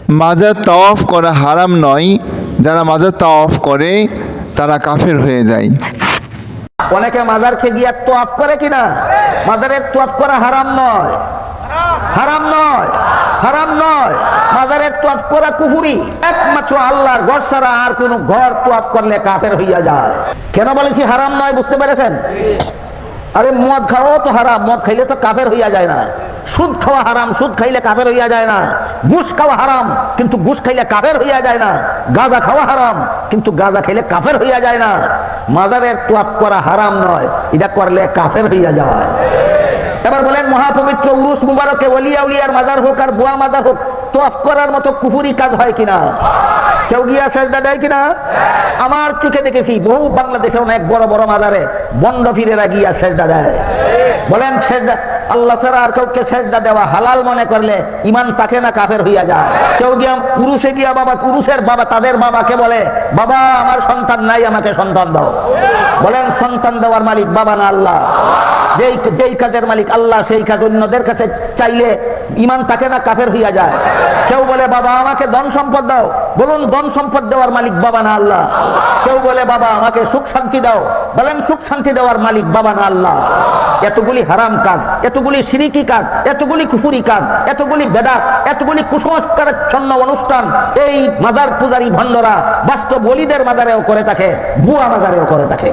মাজার তাওয়াফ করা হারাম নয়, যারা মাজার তাওয়াফ করে তারা কাফের হয়ে যায়। অনেকে মাজারকে গিয়ে তোয়াফ করে কিনা? মাজারের তোয়াফ করা হারাম নয়, হারাম নয়, হারাম নয়। মাজারের তোয়াফ করা কুফরি। একমাত্র আল্লাহর ঘর ছাড়া আর কোন ঘর তোয়াফ করলে কাফের হইয়া যায়। কেন বলেছি হারাম নয়, বুঝতে পেরেছেন? আরে মদ খাওয়াও তো হারাম, মদ খাইলে তো কাফের হইয়া যায় না। সুদ খাওয়া হারাম, সুদ খাইলে কাফের হইয়া যায় না। ঘুষ খাওয়া হারাম, কিন্তু ঘুষ খাইলে কাফের হইয়া যায় না। গাঁজা খাওয়া হারাম, কিন্তু গাঁজা খাইলে কাফের হইয়া যায় না। মাজারের তোয়াফ করা হারাম নয়, এটা করলে কাফের হইয়া যায়। এবার বলেন, মহাপবিত্র উরুস মুবারকে ওলিয়া উলিয়ার মাজার হোক আর বুয়া মাজার হোক, তোয়াফ করার মতো কুফুরি কাজ হয় কিনা? কেউ গিয়া সেজদা দেয় কিনা? আমার চোখে দেখেছি বহু বাংলাদেশের অনেক বড় বড় মাজারে বন্ড ফিরেরা গিয়া সেজদা দেয়। বলেন, সেজদা আল্লাহ ছাড়া আর কাউকে সেজদা দেওয়া হালাল মনে করলে ইমান তাকে না কাফের হইয়া যায়। কেউ গিয়া পুরুষে গিয়া বাবা, পুরুষের বাবা তাদের বাবাকে বলে, বাবা আমার সন্তান নাই, আমাকে সন্তান দাও। বলেন, সন্তান দেওয়ার মালিক বাবা না আল্লাহ? যেই কাজের মালিক আল্লাহ, সেই কাজ অন্যদের কাছে চাইলে ইমান তাকে না কাফের হইয়া যায়। কেউ বলে, বাবা আমাকে ধন সম্পদ দাও। বলুন, ধন সম্পদ দেওয়ার মালিক বাবা না আল্লাহ? কেউ বলে, বাবা আমাকে সুখ শান্তি দাও। বলেন, সুখ শান্তি দেওয়ার মালিক বাবা না আল্লাহ? এতগুলি হারাম কাজ, এতগুলি শিরিকি কাজ, এতগুলি কুফুরি কাজ, এতগুলি বেদাত, এতগুলি কুসংস্কারাচ্ছন্ন অনুষ্ঠান এই মাজার পূজারী ভণ্ডরা বাস্তব ওলিদের মাজারেও করে থাকে, বুয়া মাজারেও করে থাকে।